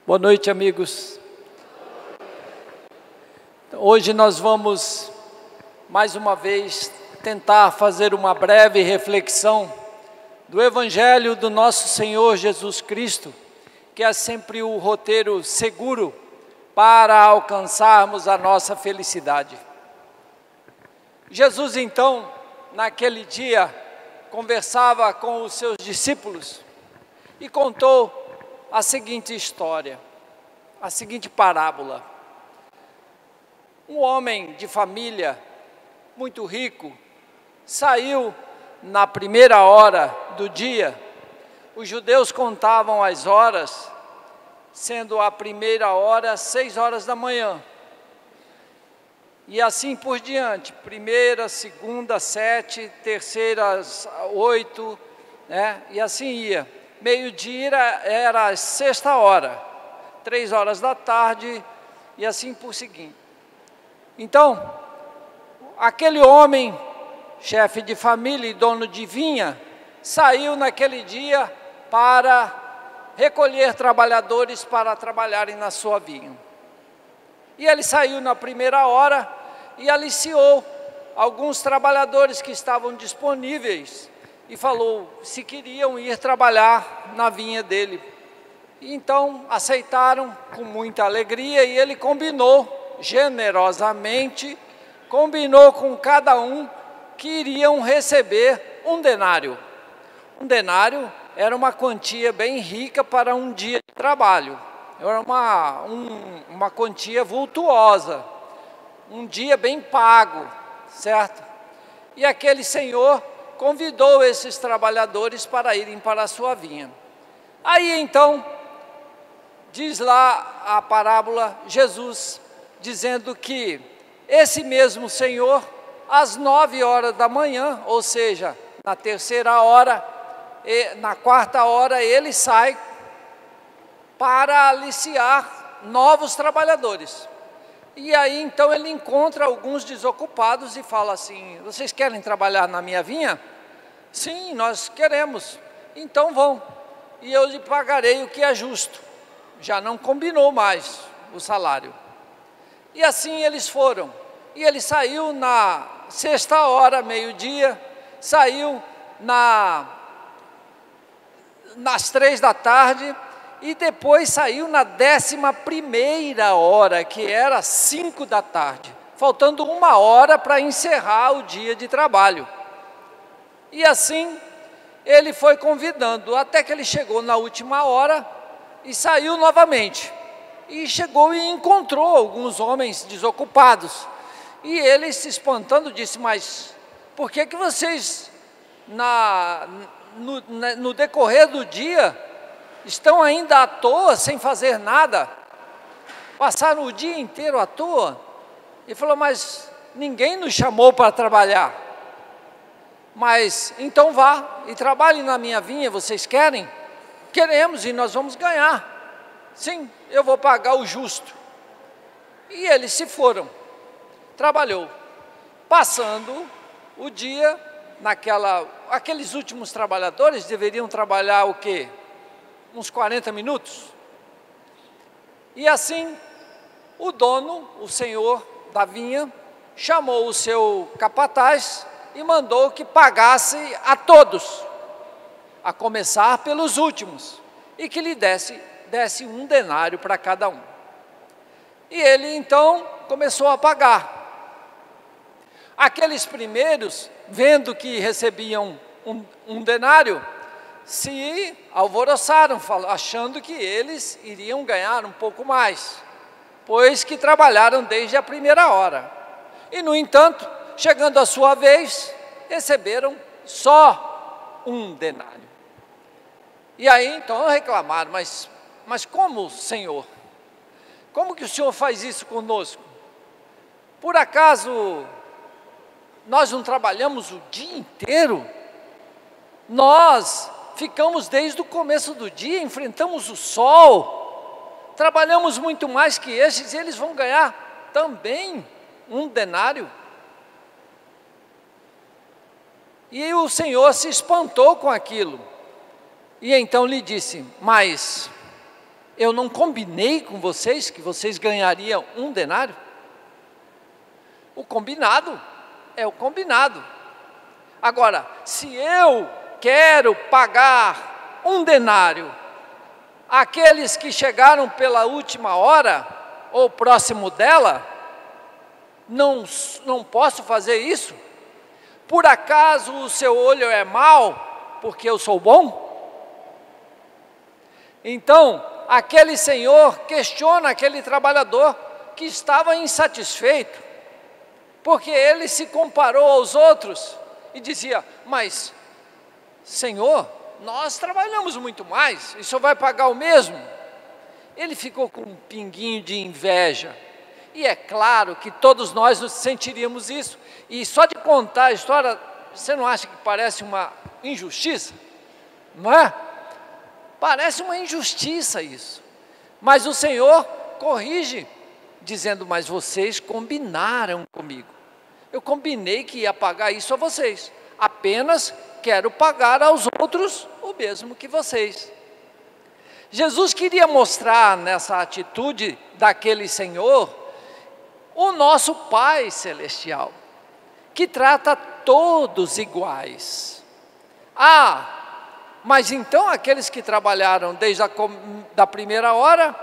Boa noite, amigos. Hoje nós vamos, mais uma vez, tentar fazer uma breve reflexão do Evangelho do nosso Senhor Jesus Cristo, que é sempre o roteiro seguro para alcançarmos a nossa felicidade. Jesus, então, naquele dia, conversava com os seus discípulos e contou a seguinte história, a seguinte parábola. Um homem de família muito rico saiu na primeira hora do dia. Os judeus contavam as horas, sendo a primeira hora 6 horas da manhã. E assim por diante, primeira, segunda, 7, terceira, 8, né? E assim ia. Meio-dia era a sexta hora, 3 horas da tarde e assim por seguinte. Então, aquele homem, chefe de família e dono de vinha, saiu naquele dia para recolher trabalhadores para trabalharem na sua vinha. E ele saiu na primeira hora e aliciou alguns trabalhadores que estavam disponíveis e falou se queriam ir trabalhar na vinha dele. E então aceitaram com muita alegria e ele combinou generosamente, combinou com cada um que iriam receber um denário. Um denário era uma quantia bem rica para um dia de trabalho, era uma quantia vultuosa, um dia bem pago, certo? E aquele senhor convidou esses trabalhadores para irem para a sua vinha. Aí então, diz lá a parábola, Jesus dizendo que esse mesmo senhor, às 9 horas da manhã, ou seja, na terceira hora, e na quarta hora, ele sai para aliciar novos trabalhadores. E aí então ele encontra alguns desocupados e fala assim: vocês querem trabalhar na minha vinha? Sim, nós queremos. Então vão, e eu lhe pagarei o que é justo. Já não combinou mais o salário. E assim eles foram. E ele saiu na sexta hora, meio-dia, saiu nas 3 da tarde, e depois saiu na 11ª hora, que era 5 da tarde, faltando 1 hora para encerrar o dia de trabalho. E assim ele foi convidando, até que ele chegou na última hora e saiu novamente. E chegou e encontrou alguns homens desocupados. E ele, se espantando, disse: mas por que vocês, no decorrer do dia, estão ainda à toa, sem fazer nada? Passaram o dia inteiro à toa? Ele falou: mas ninguém nos chamou para trabalhar. Mas então vá e trabalhe na minha vinha, vocês querem? Queremos, e nós vamos ganhar. Sim, eu vou pagar o justo. E eles se foram. Trabalhou. Passando o dia, aqueles últimos trabalhadores deveriam trabalhar o quê? Uns 40 minutos. E assim, o dono, o senhor da vinha, chamou o seu capataz e mandou que pagasse a todos, a começar pelos últimos, e que lhe desse 1 denário para cada um. E ele então começou a pagar. Aqueles primeiros, vendo que recebiam um denário, se alvoroçaram, achando que eles iriam ganhar um pouco mais, pois que trabalharam desde a primeira hora. E no entanto, chegando a sua vez, receberam só 1 denário. E aí então reclamaram: mas como, Senhor? Como que o Senhor faz isso conosco? Por acaso nós não trabalhamos o dia inteiro? Nós ficamos desde o começo do dia, enfrentamos o sol, trabalhamos muito mais que esses, e eles vão ganhar também 1 denário? E o Senhor se espantou com aquilo, e então lhe disse: mas Eu não combinei com vocês que vocês ganhariam 1 denário? O combinado é o combinado. Agora, se eu quero pagar 1 denário àqueles que chegaram pela última hora, ou próximo dela, não posso fazer isso? Por acaso o seu olho é mau, porque eu sou bom? Então, aquele senhor questiona aquele trabalhador que estava insatisfeito, porque ele se comparou aos outros e dizia: mas, Senhor, nós trabalhamos muito mais, e o senhor vai pagar o mesmo? Ele ficou com um pinguinho de inveja, e é claro que todos nós nos sentiríamos isso, e só de contar a história, você não acha que parece uma injustiça? Não é? Parece uma injustiça isso, mas o Senhor corrige, dizendo: mas vocês combinaram comigo, eu combinei que ia pagar isso a vocês, apenas quero pagar aos outros o mesmo que vocês. Jesus queria mostrar nessa atitude daquele Senhor o nosso Pai Celestial, que trata todos iguais. Mas então aqueles que trabalharam desde a primeira hora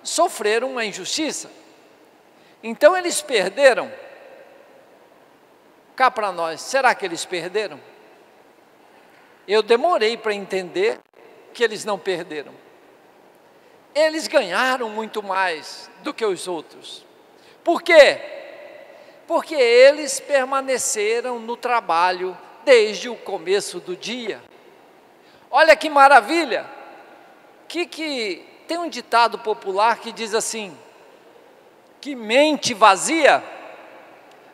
sofreram uma injustiça. Então eles perderam. Cá para nós, será que eles perderam? Eu demorei para entender que eles não perderam. Eles ganharam muito mais do que os outros. Por quê? Porque eles permaneceram no trabalho desde o começo do dia. Olha que maravilha, tem um ditado popular que diz assim, que mente vazia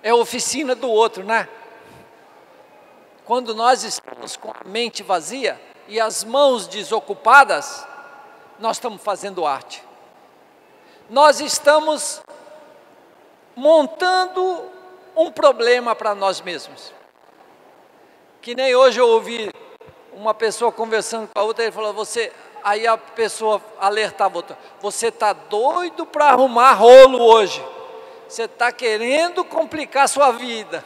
é oficina do outro, né? Quando nós estamos com a mente vazia e as mãos desocupadas, nós estamos fazendo arte. Nós estamos montando um problema para nós mesmos. Que nem hoje eu ouvi uma pessoa conversando com a outra, ele falou: aí a pessoa alertava a outra: você está doido para arrumar rolo hoje, você está querendo complicar a sua vida.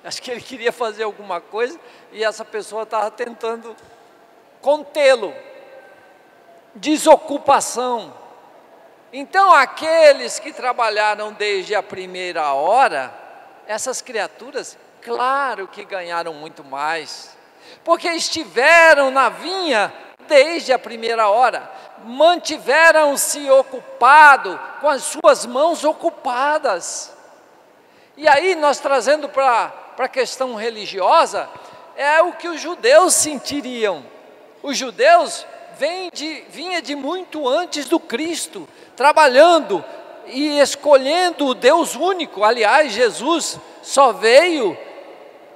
Acho que ele queria fazer alguma coisa e essa pessoa estava tentando contê-lo. Desocupação. Então aqueles que trabalharam desde a primeira hora, essas criaturas, claro que ganharam muito mais, porque estiveram na vinha desde a primeira hora, mantiveram-se ocupados, com as suas mãos ocupadas. E aí nós trazendo para a questão religiosa, é o que os judeus sentiriam. Os judeus vinha de muito antes do Cristo, trabalhando e escolhendo o Deus único. Aliás, Jesus só veio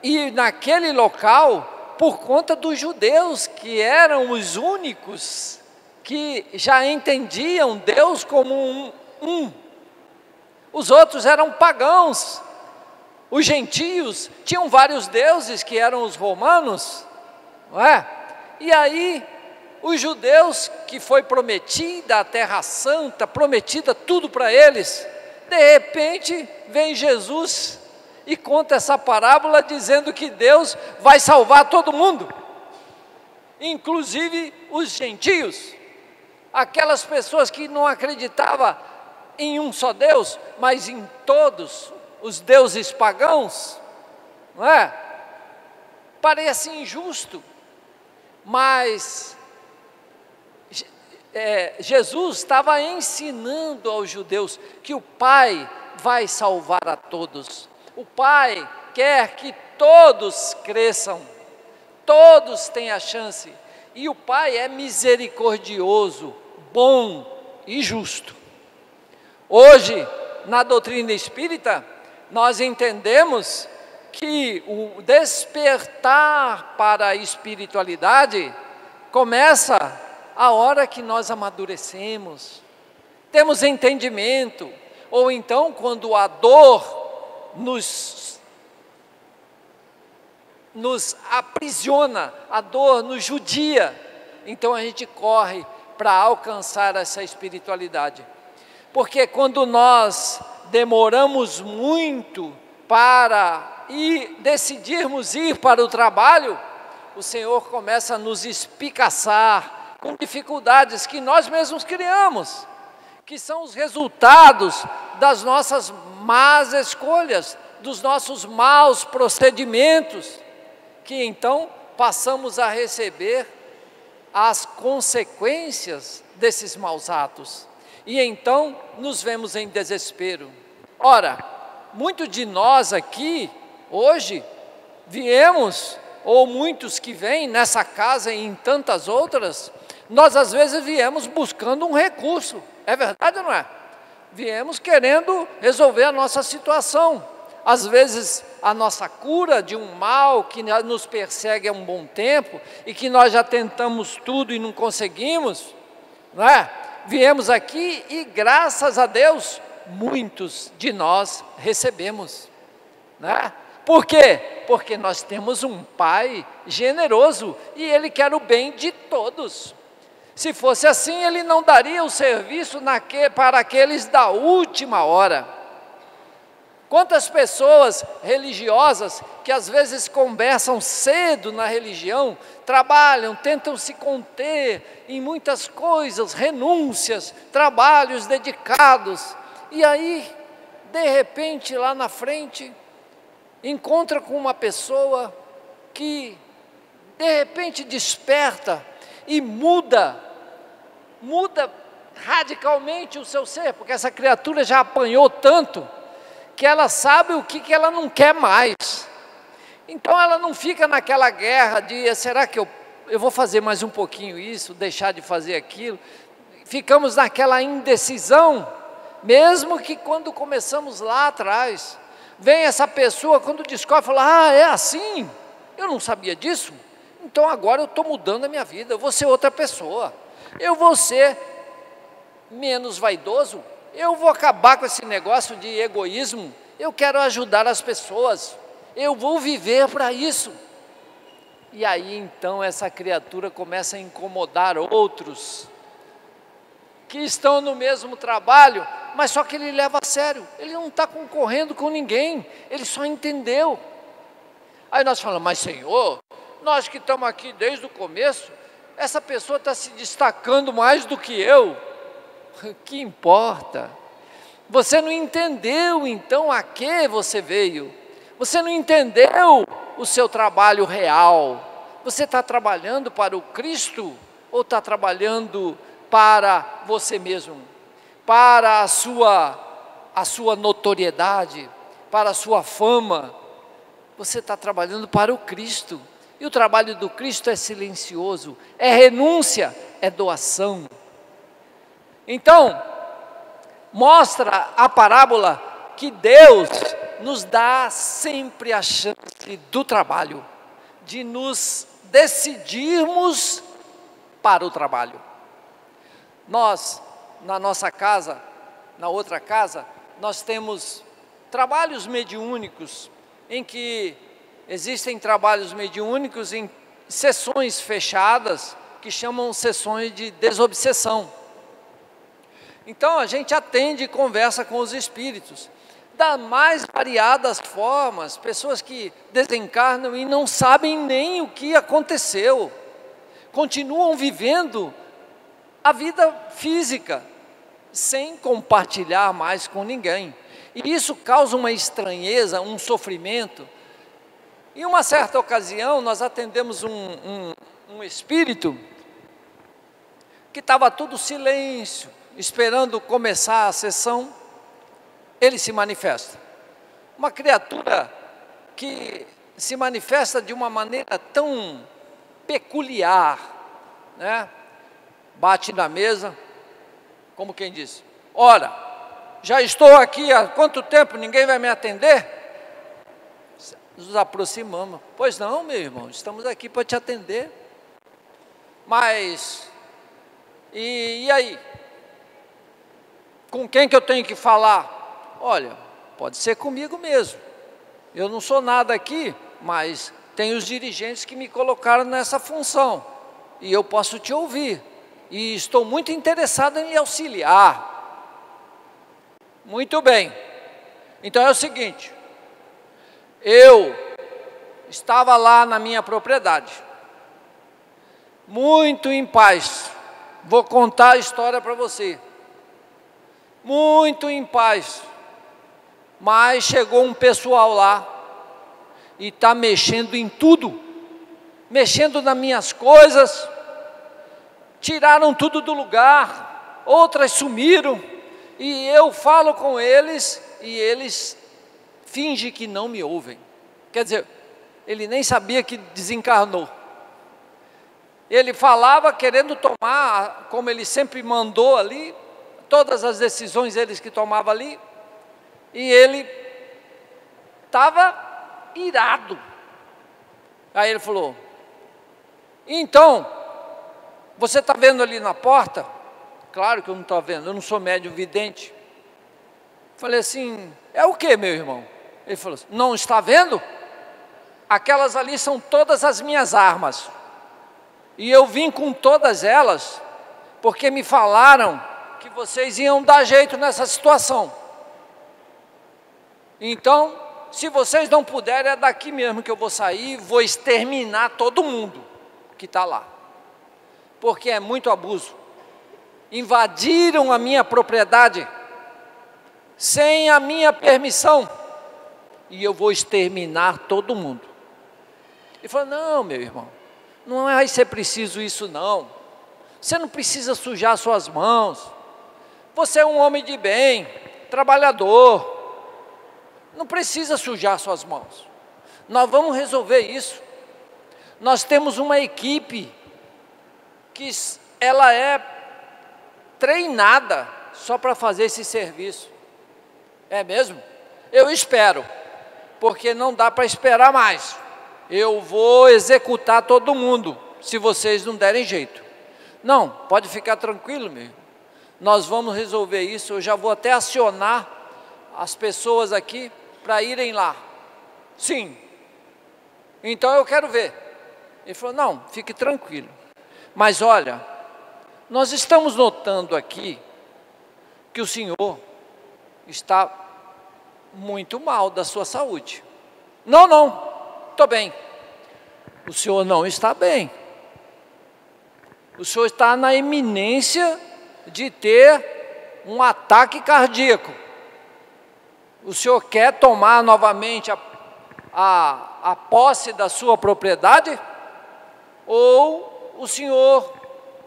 e naquele local por conta dos judeus, que eram os únicos que já entendiam Deus como um. Os outros eram pagãos. Os gentios tinham vários deuses, que eram os romanos, não é? E aí, os judeus, que foi prometida a terra santa, prometida tudo para eles, de repente vem Jesus e conta essa parábola dizendo que Deus vai salvar todo mundo, inclusive os gentios, aquelas pessoas que não acreditavam em um só Deus, mas em todos os deuses pagãos, não é? Parece injusto, mas Jesus estava ensinando aos judeus que o Pai vai salvar a todos. O Pai quer que todos cresçam, todos têm a chance, e o Pai é misericordioso, bom e justo. Hoje, na doutrina espírita, nós entendemos que o despertar para a espiritualidade começa a hora que nós amadurecemos, temos entendimento, ou então quando a dor nos aprisiona, a dor nos judia, então a gente corre para alcançar essa espiritualidade. Porque quando nós demoramos muito para decidirmos ir para o trabalho, o Senhor começa a nos espicaçar com dificuldades que nós mesmos criamos, que são os resultados das nossas más escolhas, dos nossos maus procedimentos, que então passamos a receber as consequências desses maus atos. E então nos vemos em desespero. Ora, muitos de nós aqui, hoje, viemos, ou muitos que vêm nessa casa e em tantas outras, nós às vezes viemos buscando um recurso. É verdade ou não é? Viemos querendo resolver a nossa situação. Às vezes a nossa cura de um mal que nos persegue há um bom tempo e que nós já tentamos tudo e não conseguimos, não é? Viemos aqui e graças a Deus muitos de nós recebemos, né? Por quê? Porque nós temos um Pai generoso e Ele quer o bem de todos. Se fosse assim, Ele não daria o serviço para aqueles da última hora. Quantas pessoas religiosas que às vezes começam cedo na religião, trabalham, tentam se conter em muitas coisas, renúncias, trabalhos dedicados, e aí, de repente, lá na frente, encontra com uma pessoa que, de repente, desperta e muda radicalmente o seu ser, porque essa criatura já apanhou tanto, que ela sabe o que ela não quer mais. Então ela não fica naquela guerra de, será que eu vou fazer mais um pouquinho isso, deixar de fazer aquilo? Ficamos naquela indecisão, mesmo que quando começamos lá atrás, vem essa pessoa, quando descobre, fala, é assim? Eu não sabia disso? Então agora eu estou mudando a minha vida, eu vou ser outra pessoa, eu vou ser menos vaidoso, eu vou acabar com esse negócio de egoísmo, eu quero ajudar as pessoas, eu vou viver para isso. E aí então essa criatura começa a incomodar outros, que estão no mesmo trabalho, mas só que ele leva a sério, ele não está concorrendo com ninguém, ele só entendeu. Aí nós falamos, mas Senhor, nós que estamos aqui desde o começo, essa pessoa está se destacando mais do que eu. Que importa? Você não entendeu então a que você veio, você não entendeu o seu trabalho real. Você está trabalhando para o Cristo ou está trabalhando para você mesmo, para a sua notoriedade, para a sua fama? Você está trabalhando para o Cristo, e o trabalho do Cristo é silencioso, é renúncia, é doação. Então, mostra a parábola que Deus nos dá sempre a chance do trabalho, de nos decidirmos para o trabalho. Nós, na nossa casa, na outra casa, nós temos trabalhos mediúnicos, em que existem trabalhos mediúnicos em sessões fechadas, que chamam sessões de desobsessão. Então a gente atende e conversa com os espíritos, das mais variadas formas, pessoas que desencarnam e não sabem nem o que aconteceu, continuam vivendo a vida física, sem compartilhar mais com ninguém, e isso causa uma estranheza, um sofrimento. Em uma certa ocasião nós atendemos um espírito, que estava tudo silêncio, esperando começar a sessão. Ele se manifesta, uma criatura que se manifesta de uma maneira tão peculiar, né? Bate na mesa, como quem diz, ora, já estou aqui há quanto tempo, ninguém vai me atender? Nos aproximamos, pois não, meu irmão, estamos aqui para te atender, mas, e aí? Com quem que eu tenho que falar? Olha, pode ser comigo mesmo, eu não sou nada aqui, mas tem os dirigentes que me colocaram nessa função, e eu posso te ouvir. e estou muito interessado em lhe auxiliar. Muito bem. Então é o seguinte, eu estava lá na minha propriedade, muito em paz. Vou contar a história para você. Muito em paz. Mas chegou um pessoal lá e está mexendo em tudo, mexendo nas minhas coisas, tiraram tudo do lugar, outras sumiram, e eu falo com eles e eles fingem que não me ouvem. Quer dizer, ele nem sabia que desencarnou. Ele falava querendo tomar, como ele sempre mandou ali, todas as decisões eles que tomavam ali, e ele estava irado. Aí ele falou, então, você está vendo ali na porta? Claro que eu não estou vendo, eu não sou médium vidente. Falei assim, é o que, meu irmão? Ele falou assim, não está vendo? Aquelas ali são todas as minhas armas. E eu vim com todas elas, porque me falaram que vocês iam dar jeito nessa situação. Então, se vocês não puderem, é daqui mesmo que eu vou sair, vou exterminar todo mundo que está lá. Porque é muito abuso. Invadiram a minha propriedade, sem a minha permissão, e eu vou exterminar todo mundo. Ele falou, não, meu irmão, não vai ser preciso isso não. Você não precisa sujar suas mãos. Você é um homem de bem, trabalhador. Não precisa sujar suas mãos. Nós vamos resolver isso. Nós temos uma equipe que ela é treinada só para fazer esse serviço. É mesmo? Eu espero, porque não dá para esperar mais. Eu vou executar todo mundo, se vocês não derem jeito. Não, pode ficar tranquilo, meu. Nós vamos resolver isso. Eu já vou até acionar as pessoas aqui para irem lá. Sim. Então eu quero ver. Ele falou, não, fique tranquilo. Mas olha, nós estamos notando aqui que o senhor está muito mal da sua saúde. Não, estou bem. O senhor não está bem. O senhor está na iminência de ter um ataque cardíaco. O senhor quer tomar novamente a posse da sua propriedade? Ou o senhor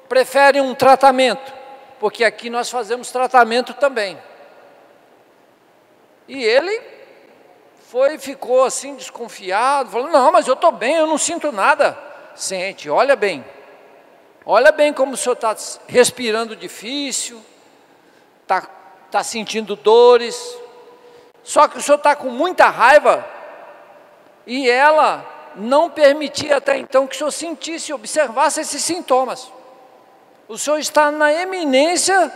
prefere um tratamento? Porque aqui nós fazemos tratamento também. E ele ficou assim desconfiado, falou, não, mas eu estou bem, eu não sinto nada. Sente, olha bem como o senhor está respirando difícil, está sentindo dores, só que o senhor está com muita raiva, e ela não permitia até então que o senhor sentisse, observasse esses sintomas. O senhor está na iminência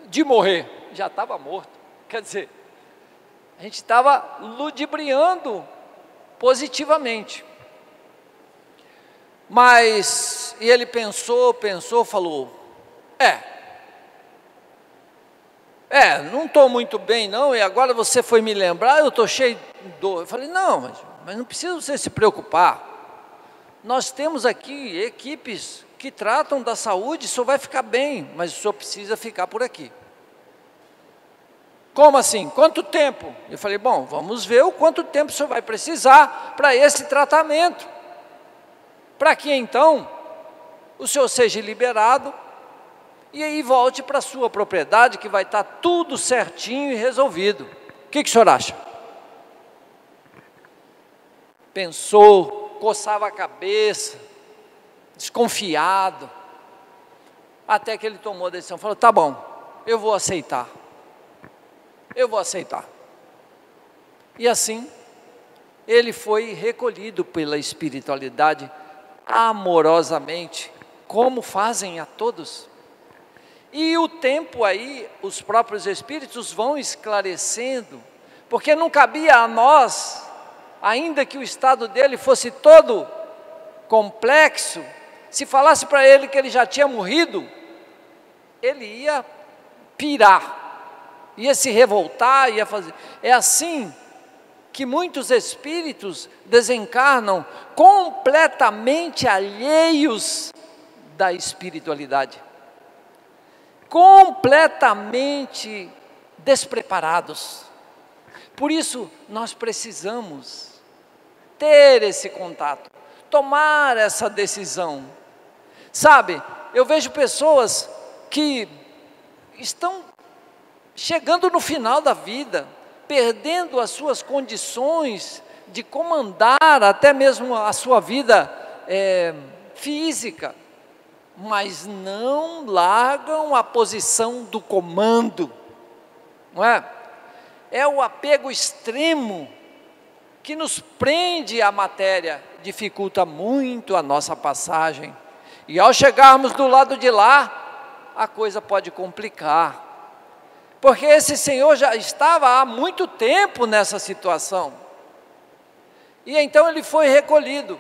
de morrer, já estava morto, quer dizer, a gente estava ludibriando positivamente. Mas, e ele pensou, falou, não estou muito bem não, e agora você foi me lembrar, eu estou cheio de dor. Eu falei, não, mas não precisa você se preocupar. Nós temos aqui equipes que tratam da saúde, o senhor vai ficar bem, mas o senhor precisa ficar por aqui. Como assim? Quanto tempo? Eu falei, bom, vamos ver o quanto tempo o senhor vai precisar para esse tratamento. Para que então o senhor seja liberado e aí volte para a sua propriedade, que vai estar tudo certinho e resolvido. O que o senhor acha? Pensou, coçava a cabeça, desconfiado, até que ele tomou a decisão, falou, tá bom, eu vou aceitar. E assim, ele foi recolhido pela espiritualidade amorosamente, como fazem a todos. E o tempo aí, os próprios espíritos vão esclarecendo, porque não cabia a nós, ainda que o estado dele fosse todo complexo, Se falasse para ele que ele já tinha morrido, ele ia pirar, ia se revoltar, ia fazer. É assim que muitos espíritos desencarnam completamente alheios da espiritualidade, completamente despreparados. Por isso, nós precisamos ter esse contato, tomar essa decisão. Sabe, eu vejo pessoas que estão chegando no final da vida, perdendo as suas condições de comandar até mesmo a sua vida física, mas não largam a posição do comando, não é? É o apego extremo que nos prende à matéria, dificulta muito a nossa passagem, e ao chegarmos do lado de lá, a coisa pode complicar, porque esse senhor já estava há muito tempo nessa situação, e então ele foi recolhido,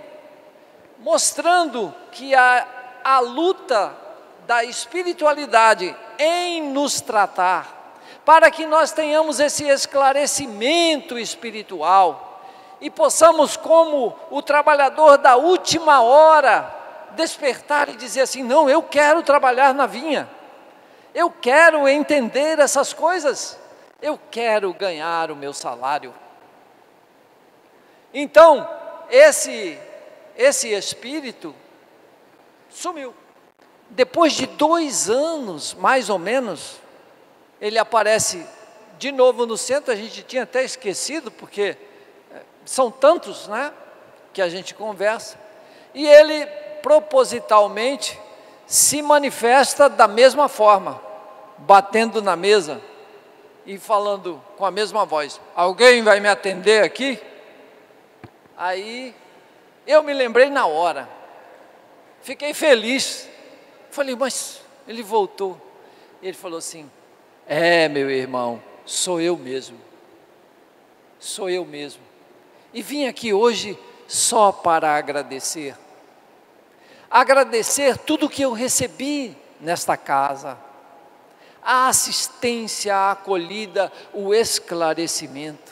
mostrando que a luta da espiritualidade em nos tratar, para que nós tenhamos esse esclarecimento espiritual, e possamos, como o trabalhador da última hora, despertar e dizer assim: não, eu quero trabalhar na vinha, eu quero entender essas coisas, eu quero ganhar o meu salário. Então, esse espírito sumiu. Depois de 2 anos, mais ou menos, ele aparece de novo no centro. A gente tinha até esquecido, porque são tantos, né, que a gente conversa, e ele propositalmente se manifesta da mesma forma, batendo na mesa e falando com a mesma voz: alguém vai me atender aqui? Aí eu me lembrei na hora, fiquei feliz, falei: mas ele voltou. Ele falou assim: meu irmão, sou eu mesmo, e vim aqui hoje só para agradecer tudo que eu recebi nesta casa, a assistência, a acolhida, o esclarecimento.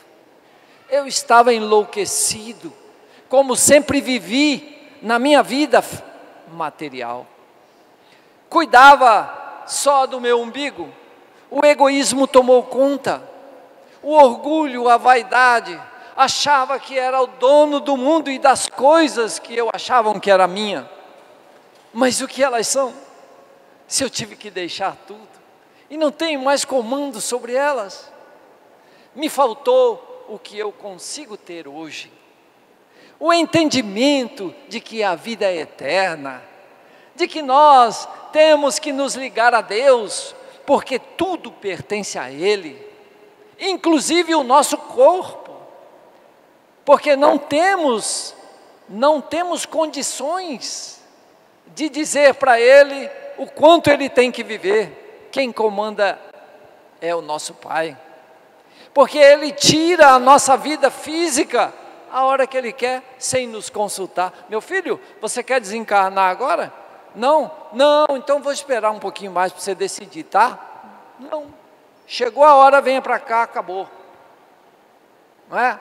Eu estava enlouquecido, como sempre vivi na minha vida material, cuidava só do meu umbigo, o egoísmo tomou conta, o orgulho, a vaidade, achava que era o dono do mundo e das coisas que eu achavam que era minha. Mas o que elas são, se eu tive que deixar tudo, e não tenho mais comando sobre elas? Me faltou o que eu consigo ter hoje, o entendimento de que a vida é eterna, de que nós temos que nos ligar a Deus, porque tudo pertence a Ele, inclusive o nosso corpo, porque não temos condições de dizer para Ele o quanto Ele tem que viver. Quem comanda é o nosso Pai, porque Ele tira a nossa vida física a hora que Ele quer, sem nos consultar. Meu filho, você quer desencarnar agora? Não, então vou esperar um pouquinho mais para você decidir, tá? Não, chegou a hora, venha para cá, acabou, não é?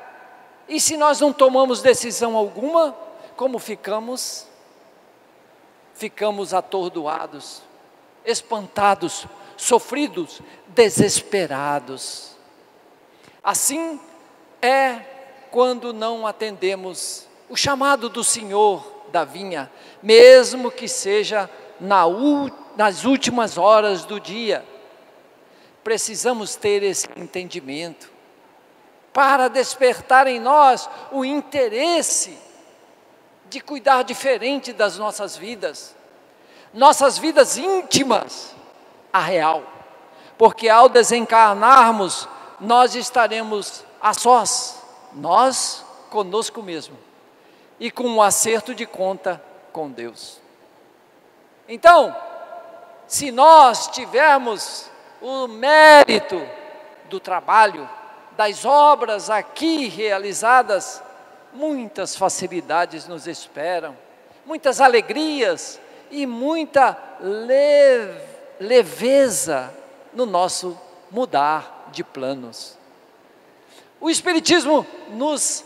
E se nós não tomamos decisão alguma, como ficamos? Ficamos atordoados, espantados, sofridos, desesperados. Assim é quando não atendemos o chamado do Senhor da vinha, mesmo que seja nas últimas horas do dia. Precisamos ter esse entendimento, para despertar em nós o interesse de cuidar diferente das nossas vidas íntimas, a real, porque ao desencarnarmos, nós estaremos a sós, nós conosco mesmo, e com um acerto de conta com Deus. Então, se nós tivermos o mérito do trabalho, das obras aqui realizadas, muitas facilidades nos esperam, muitas alegrias e muita leveza no nosso mudar de planos. O Espiritismo nos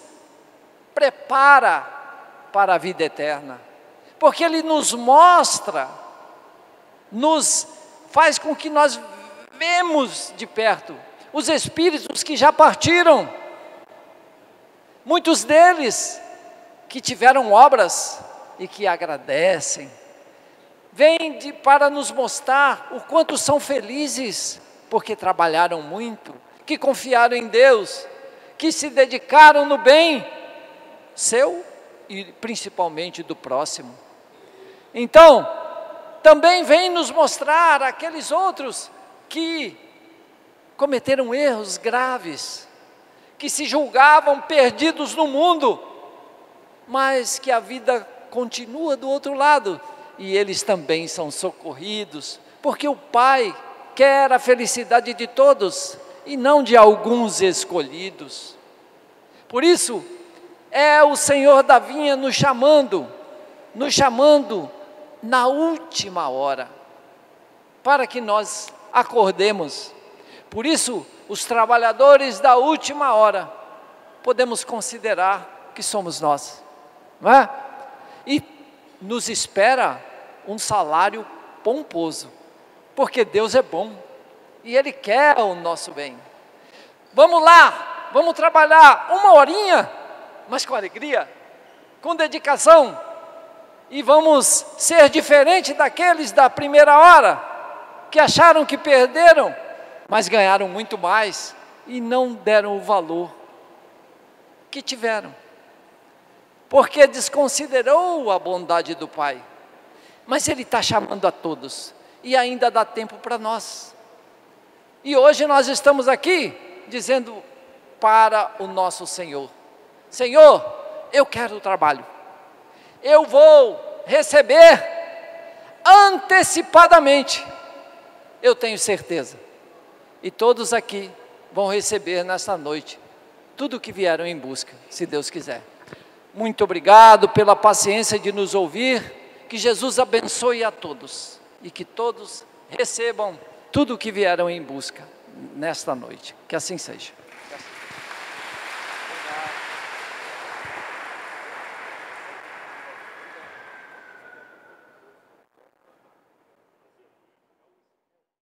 prepara para a vida eterna, porque ele nos mostra, nos faz com que nós vemos de perto os espíritos que já partiram, muitos deles que tiveram obras e que agradecem, vêm para nos mostrar o quanto são felizes, porque trabalharam muito, que confiaram em Deus, que se dedicaram no bem seu e principalmente do próximo. Então, também vem nos mostrar aqueles outros que cometeram erros graves, que se julgavam perdidos no mundo, mas que a vida continua do outro lado, e eles também são socorridos, porque o Pai quer a felicidade de todos, e não de alguns escolhidos. Por isso, é o Senhor da vinha nos chamando na última hora, para que nós acordemos. Por isso, os trabalhadores da última hora, podemos considerar que somos nós, não é? E nos espera um salário pomposo, porque Deus é bom, e Ele quer o nosso bem. Vamos lá, vamos trabalhar uma horinha, mas com alegria, com dedicação, e vamos ser diferente daqueles da primeira hora, que acharam que perderam, mas ganharam muito mais, e não deram o valor que tiveram, porque desconsiderou a bondade do Pai. Mas Ele está chamando a todos, e ainda dá tempo para nós. E hoje nós estamos aqui, dizendo para o nosso Senhor: Senhor, eu quero o trabalho, eu vou receber antecipadamente, eu tenho certeza, e todos aqui vão receber nesta noite, tudo o que vieram em busca, se Deus quiser. Muito obrigado pela paciência de nos ouvir, que Jesus abençoe a todos, e que todos recebam tudo o que vieram em busca nesta noite, que assim seja.